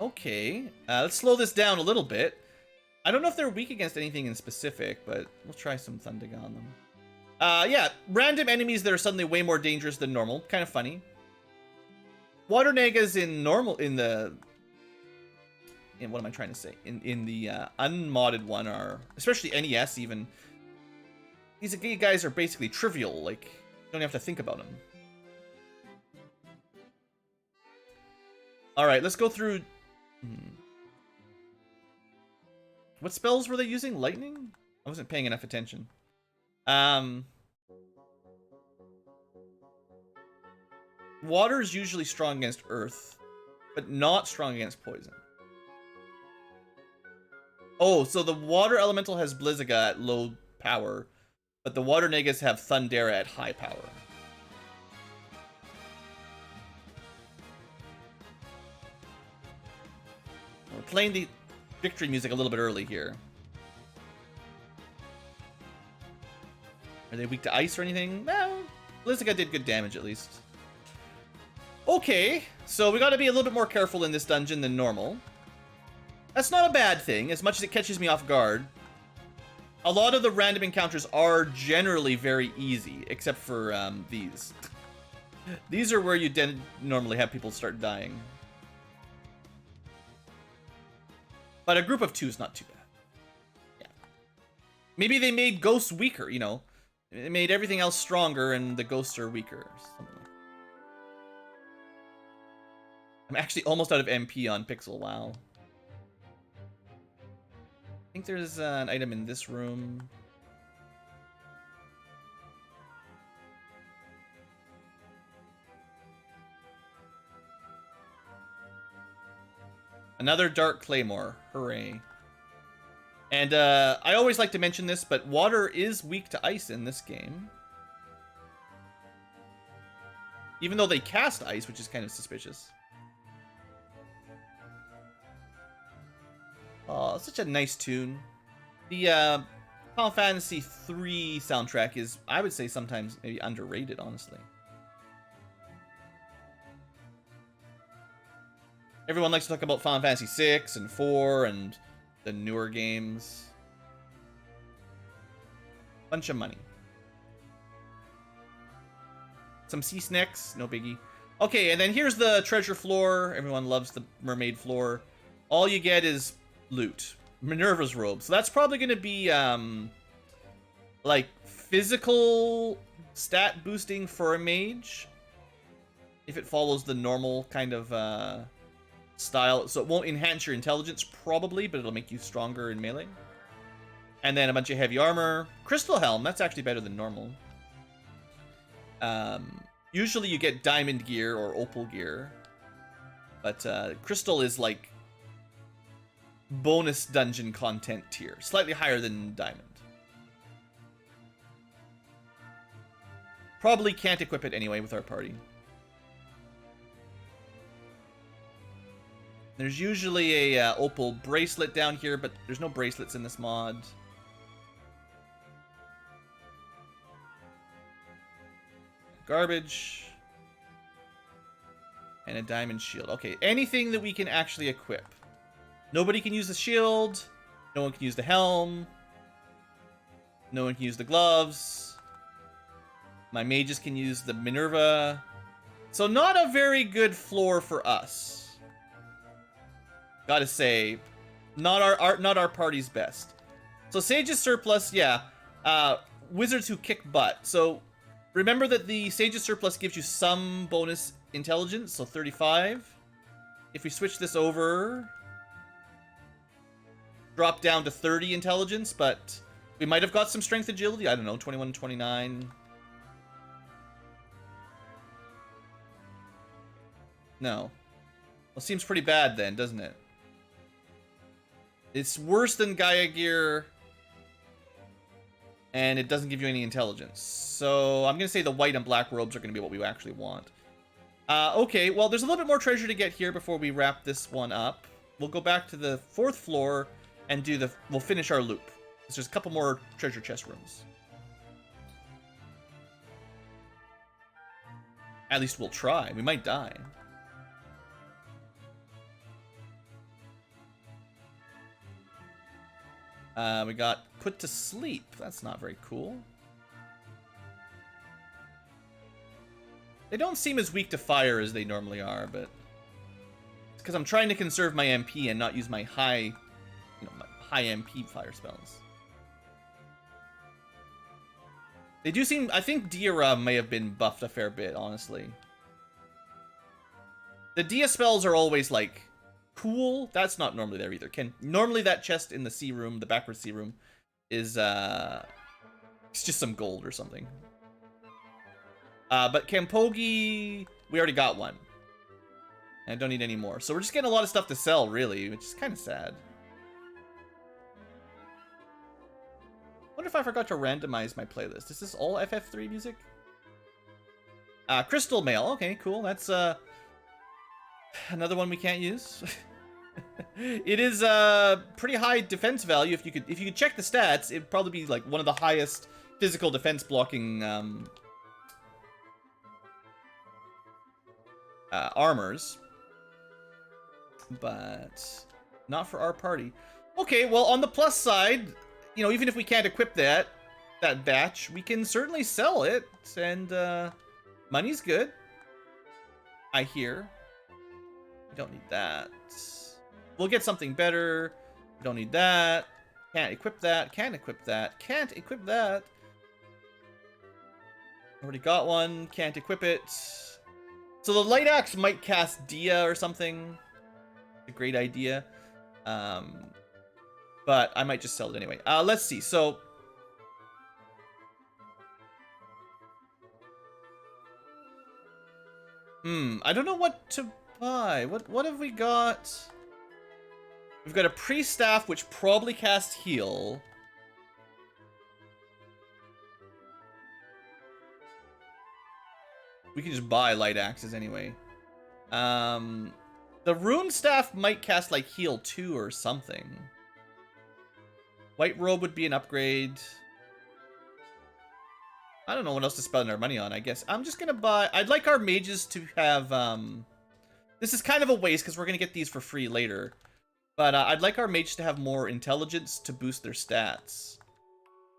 Okay, let's slow this down a little bit. I don't know if they're weak against anything in specific, but we'll try some Thundig on them. Yeah, random enemies that are suddenly way more dangerous than normal. Kind of funny. Water negas in what am I trying to say? In the unmodded one are, especially NES even, these guys are basically trivial. Like, you don't have to think about them. Alright, let's go through... What spells were they using? Lightning? I wasn't paying enough attention. Water is usually strong against earth, but not strong against poison. Oh, so the water elemental has Blizzaga at low power, but the water negas have Thundera at high power. We're playing the victory music a little bit early here. Are they weak to ice or anything? Well, Blizzica did good damage at least. Okay, so we gotta be a little bit more careful in this dungeon than normal. That's not a bad thing, as much as it catches me off guard. A lot of the random encounters are generally very easy, except for these. These are where you normally have people start dying. But a group of 2 is not too bad. Yeah. Maybe they made ghosts weaker, you know. They made everything else stronger and the ghosts are weaker. Or something. I'm actually almost out of MP on Pixel, wow. I think there's an item in this room. Another Dark Claymore. Hooray. And I always like to mention this, but water is weak to ice in this game. Even though they cast ice, which is kind of suspicious. Oh, such a nice tune. The Final Fantasy III soundtrack is, I would say, sometimes maybe underrated, honestly. Everyone likes to talk about Final Fantasy VI and IV and the newer games. Bunch of money. Some sea snacks, no biggie. Okay, and then here's the treasure floor. Everyone loves the mermaid floor. All you get is loot. Minerva's robe. So that's probably going to be, like, physical stat boosting for a mage. If it follows the normal kind of, style. So it won't enhance your intelligence, probably, but it'll make you stronger in melee. And then a bunch of heavy armor. Crystal Helm, that's actually better than normal. Usually you get diamond gear or opal gear. But crystal is like bonus dungeon content tier. Slightly higher than diamond. Probably can't equip it anyway with our party. There's usually a opal bracelet down here, but there's no bracelets in this mod. Garbage. And a diamond shield. Okay, anything that we can actually equip. Nobody can use the shield. No one can use the helm. No one can use the gloves. My mages can use the Minerva. So not a very good floor for us. Gotta say, not our party's best. So Sage's Surplus, yeah. Wizards who kick butt. So remember that the Sage's Surplus gives you some bonus intelligence, so 35. If we switch this over, drop down to 30 intelligence, but we might have got some strength agility. I don't know, 21, 29. No. Well, seems pretty bad then, doesn't it? It's worse than Gaia Gear, and it doesn't give you any intelligence. So I'm going to say the white and black robes are going to be what we actually want. Okay, well, there's a little bit more treasure to get here before we wrap this one up. We'll go back to the 4th floor and we'll finish our loop. There's just a couple more treasure chest rooms. At least we'll try. We might die. We got put to sleep. That's not very cool. They don't seem as weak to fire as they normally are, but it's because I'm trying to conserve my MP and not use my high MP fire spells. They do seem. I think Dia may have been buffed a fair bit, honestly. The Dia spells are always like cool. That's not normally there either. Normally that chest in the sea room, the backward sea room, is it's just some gold or something. But Kampogi, we already got one. And I don't need any more. So we're just getting a lot of stuff to sell, really, which is kind of sad. Wonder if I forgot to randomize my playlist. Is this all FF3 music? Crystal Mail. Okay, cool. That's another one we can't use. It is pretty high defense value. If you could check the stats, it'd probably be like one of the highest physical defense blocking armors, but not for our party. Okay, well, on the plus side, you know, even if we can't equip that batch, we can certainly sell it, and money's good. I hear. We don't need that. We'll get something better. We don't need that. Can't equip that. Can't equip that. Can't equip that. Already got one. Can't equip it. So the light axe might cast Dia or something. A great idea. But I might just sell it anyway. Let's see. So I don't know what to buy. What have we got? We've got a priest staff which probably casts heal. We can just buy light axes anyway. The Rune Staff might cast like heal 2 or something. White robe would be an upgrade. I don't know what else to spend our money on, I guess. I'm just gonna buy... I'd like our mages to have, this is kind of a waste because we're gonna get these for free later. But I'd like our mages to have more intelligence to boost their stats.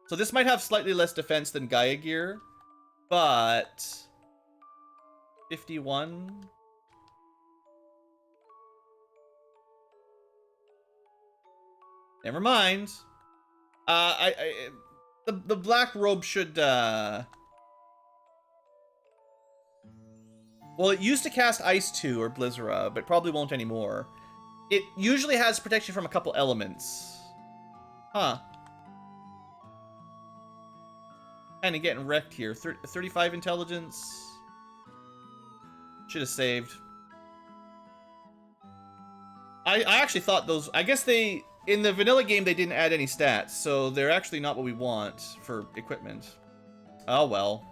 So this might have slightly less defense than Gaia gear, but 51. Never mind. The black robe should well, it used to cast Ice 2 or Blizzara, but probably won't anymore. It usually has protection from a couple elements. Huh. Kinda getting wrecked here. 35 intelligence. Should have saved. I actually thought those... I guess they... In the vanilla game, they didn't add any stats, so they're actually not what we want for equipment. Oh, well.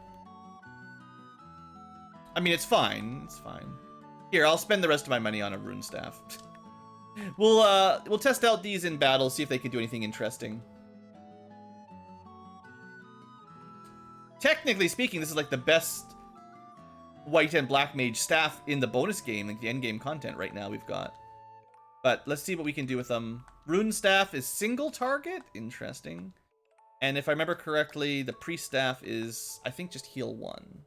I mean, it's fine. It's fine. Here, I'll spend the rest of my money on a Rune Staff. We'll test out these in battle, see if they can do anything interesting. Technically speaking, this is like the best white and black mage staff in the bonus game, like the endgame content right now we've got. But let's see what we can do with them. Rune Staff is single target? Interesting. And if I remember correctly, the Priest Staff is, I think, just heal 1.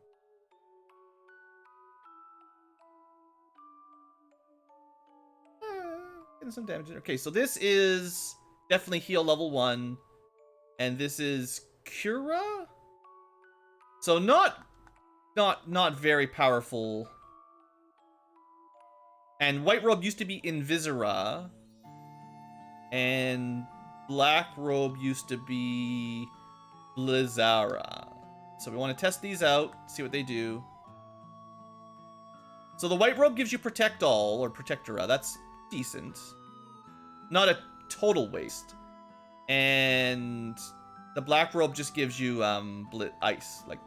Getting some damage. Okay, so this is definitely heal level 1. And this is Cura? So not very powerful. And White Robe used to be Invisira. And Black Robe used to be Blizzara. So we want to test these out, see what they do. So the White Robe gives you Protect All, or Protectora. That's decent. Not a total waste. And the Black Robe just gives you Ice. Like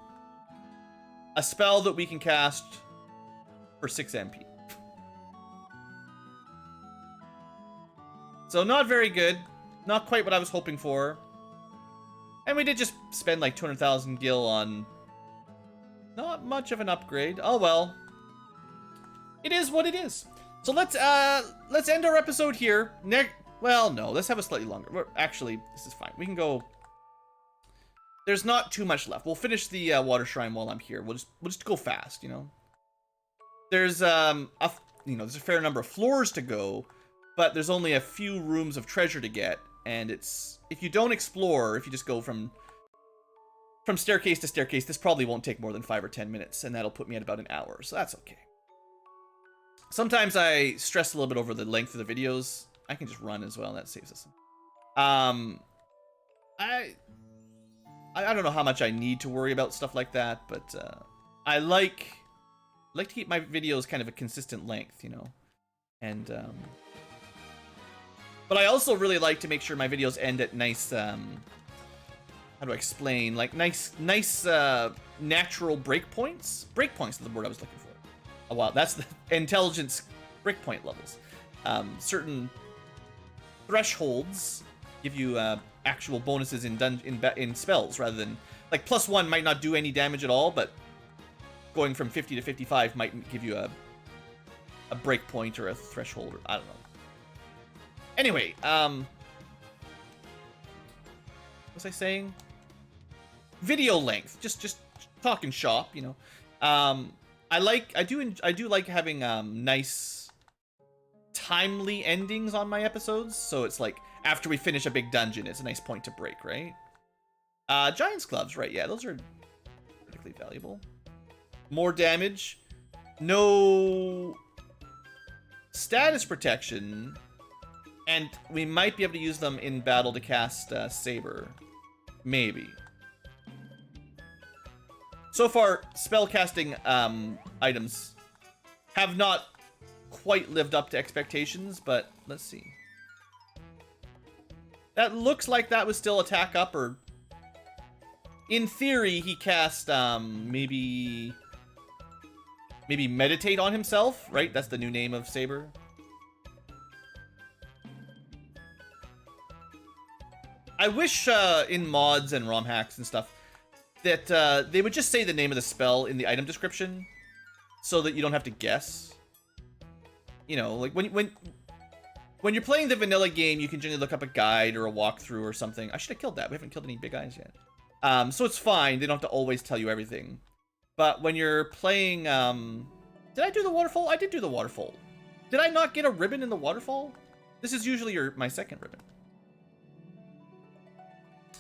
a spell that we can cast for 6 MP. So not very good. Not quite what I was hoping for. And we did just spend like 200,000 gil on not much of an upgrade. Oh well. It is what it is. So let's end our episode here. Well, no, let's have a slightly longer. Actually, this is fine. We can go. There's not too much left. We'll finish the water shrine while I'm here. We'll just go fast, you know. There's there's a fair number of floors to go. But there's only a few rooms of treasure to get, and it's... If you don't explore, if you just go from staircase to staircase, this probably won't take more than 5 or 10 minutes, and that'll put me at about an hour, so that's okay. Sometimes I stress a little bit over the length of the videos. I can just run as well, and that saves us. I don't know how much I need to worry about stuff like that, but I like to keep my videos kind of a consistent length, you know, and... But I also really like to make sure my videos end at nice, how do I explain? Like, nice, natural breakpoints? Breakpoints is the word I was looking for. Oh, wow, that's the intelligence breakpoint levels. Certain thresholds give you actual bonuses in spells rather than Like, +1 might not do any damage at all, but going from 50 to 55 might give you a break point or a threshold, or I don't know. Anyway, what was I saying? Video length, just talking shop, you know. I do like having nice timely endings on my episodes, so it's like after we finish a big dungeon, it's a nice point to break, right? Giant's gloves, right? Yeah, those are particularly valuable. More damage, no status protection, and we might be able to use them in battle to cast Saber, maybe. So far, spellcasting items have not quite lived up to expectations, but let's see. That looks like that was still attack up, or in theory, he cast maybe meditate on himself, right? That's the new name of Saber. I wish in mods and ROM hacks and stuff that they would just say the name of the spell in the item description so that you don't have to guess. You know, like when you're playing the vanilla game, you can generally look up a guide or a walkthrough or something. I should have killed that. We haven't killed any big guys yet. So it's fine. They don't have to always tell you everything. But when you're playing... did I do the waterfall? I did do the waterfall. Did I not get a ribbon in the waterfall? This is usually my second ribbon.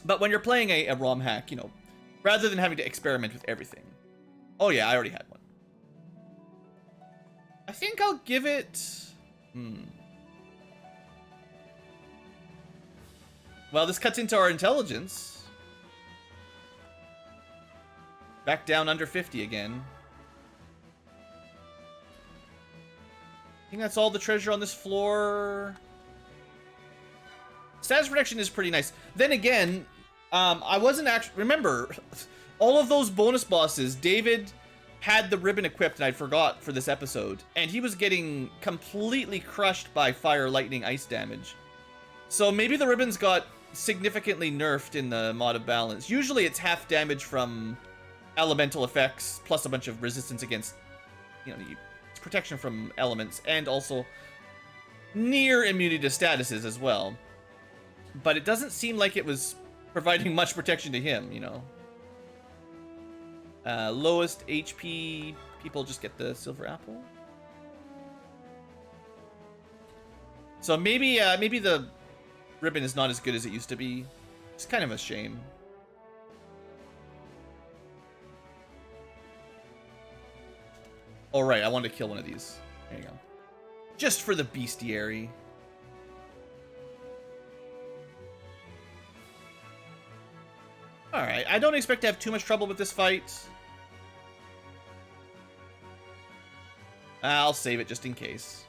But when you're playing a ROM hack, you know, rather than having to experiment with everything. Oh yeah, I already had one. I think I'll give it... Well, this cuts into our intelligence. Back down under 50 again. I think that's all the treasure on this floor. Status protection is pretty nice. Then again, I wasn't actually... Remember, all of those bonus bosses, David had the ribbon equipped, and I forgot for this episode. And he was getting completely crushed by fire, lightning, ice damage. So maybe the ribbons got significantly nerfed in the mod of balance. Usually it's half damage from elemental effects, plus a bunch of resistance against, you know, it's protection from elements, and also near immunity to statuses as well. But it doesn't seem like it was providing much protection to him, you know. Lowest HP people just get the silver apple. So maybe the ribbon is not as good as it used to be. It's kind of a shame. All right, I wanted to kill one of these. There you go. Just for the bestiary. Alright, I don't expect to have too much trouble with this fight. I'll save it just in case.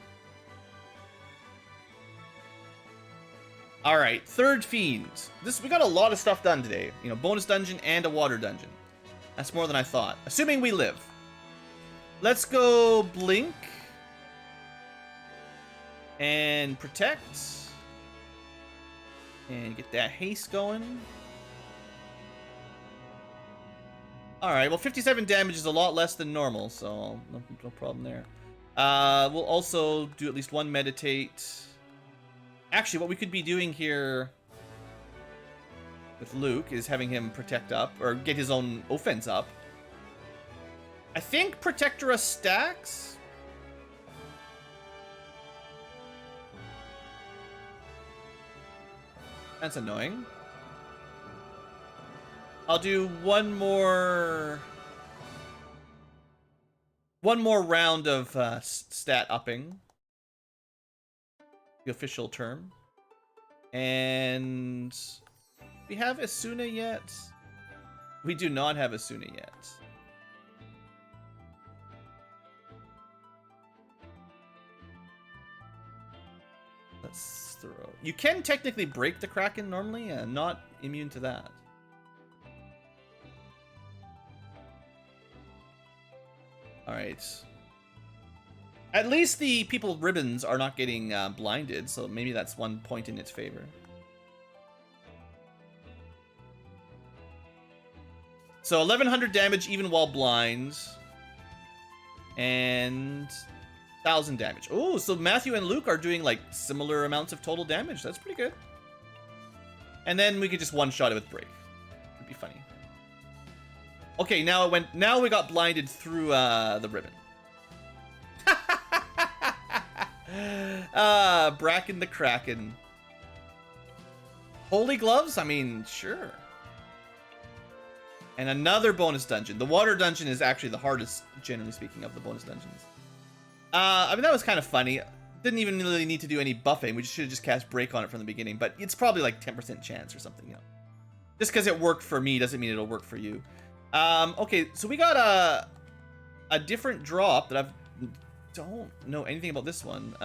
Alright, third fiend. We got a lot of stuff done today. You know, bonus dungeon and a water dungeon. That's more than I thought. Assuming we live. Let's go blink. And protect. And get that haste going. Alright, well 57 damage is a lot less than normal, so no problem there. We'll also do at least one meditate. Actually, what we could be doing here with Luke is having him protect up, or get his own offense up. I think Protectora stacks. That's annoying. I'll do one more round of stat upping. The official term. And we have Asuna yet? We do not have Asuna yet. Let's throw. You can technically break the Kraken normally, and not immune to that. Alright. At least the people with ribbons are not getting blinded, so maybe that's one point in its favor. So 1100 damage even while blind. And 1000 damage. Oh, so Matthew and Luke are doing like similar amounts of total damage. That's pretty good. And then we could just one-shot it with Break. It'd be funny. Okay, now it went. Now we got blinded through the ribbon. Bracken the Kraken. Holy Gloves? I mean, sure. And another bonus dungeon. The water dungeon is actually the hardest, generally speaking, of the bonus dungeons. I mean, that was kind of funny. Didn't even really need to do any buffing. We should have just cast Break on it from the beginning. But it's probably like 10% chance or something, you know. Just because it worked for me doesn't mean it'll work for you. Okay, so we got a different drop that don't know anything about this one.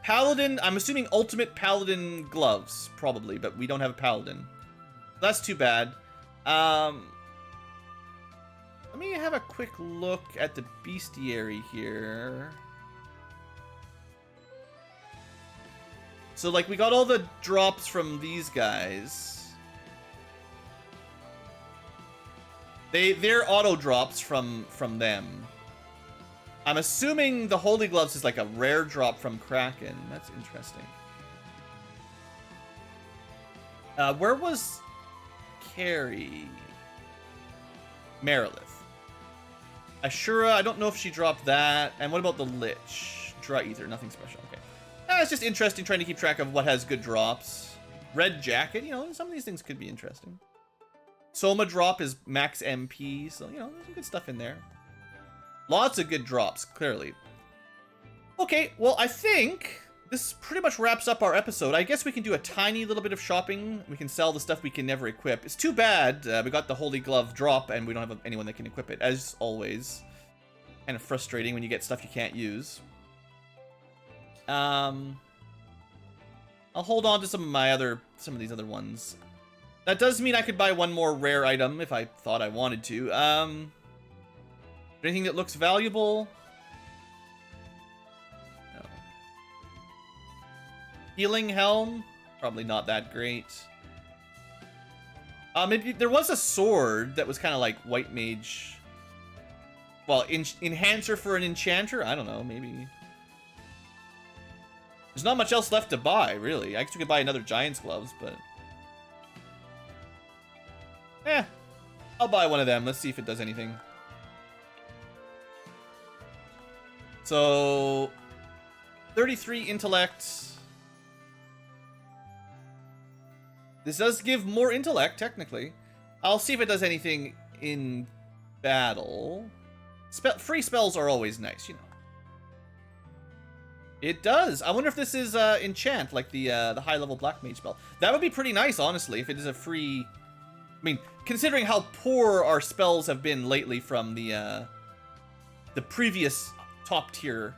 Paladin, I'm assuming Ultimate Paladin Gloves, probably, but we don't have a Paladin. That's too bad. Let me have a quick look at the bestiary here. So, like, we got all the drops from these guys. They're auto drops from them. I'm assuming the Holy Gloves is like a rare drop from Kraken. That's interesting. Where was Carrie? Merilith. Ashura, I don't know if she dropped that. And what about the Lich? Dry Ether, nothing special. Okay. It's just interesting trying to keep track of what has good drops. Red Jacket, you know, some of these things could be interesting. Soma drop is max MP, so, you know, there's some good stuff in there. Lots of good drops, clearly. Okay, well, I think this pretty much wraps up our episode. I guess we can do a tiny little bit of shopping. We can sell the stuff we can never equip. It's too bad we got the Holy Glove drop and we don't have anyone that can equip it, as always. Kind of frustrating when you get stuff you can't use. I'll hold on to some of these other ones. That does mean I could buy one more rare item if I thought I wanted to. Anything that looks valuable? No. Healing Helm? Probably not that great. Maybe there was a sword that was kind of like White Mage. Well, enhancer for an enchanter? I don't know, maybe. There's not much else left to buy, really. I guess we could buy another Giant's Gloves, but... I'll buy one of them. Let's see if it does anything. So, 33 intellect. This does give more intellect, technically. I'll see if it does anything in battle. Free spells are always nice, you know. It does. I wonder if this is enchant, like the high-level Black Mage spell. That would be pretty nice, honestly, if it is a free... I mean, considering how poor our spells have been lately from the previous top tier.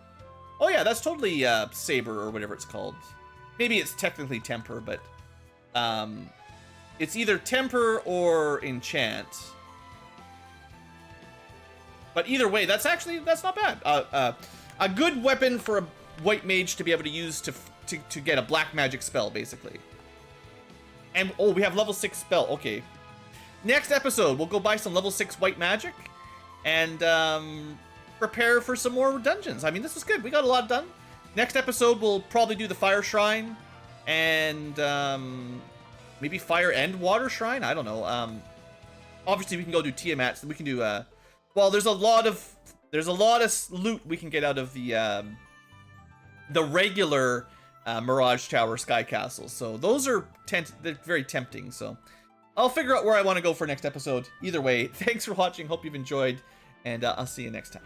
Oh yeah, that's totally Saber or whatever it's called. Maybe it's technically Temper, but it's either Temper or Enchant. But either way, that's not bad. A good weapon for a White Mage to be able to use to get a black magic spell, basically. And oh, we have level 6 spell. Okay. Next episode, we'll go buy some level 6 white magic and prepare for some more dungeons. I mean, this was good. We got a lot done. Next episode, we'll probably do the Fire Shrine and maybe Fire and Water Shrine. I don't know. Obviously, we can go do Tiamat. So we can do well, there's a lot of loot we can get out of the regular Mirage Tower Sky Castle. So those are they're very tempting. So I'll figure out where I want to go for next episode. Either way, thanks for watching. Hope you've enjoyed, and I'll see you next time.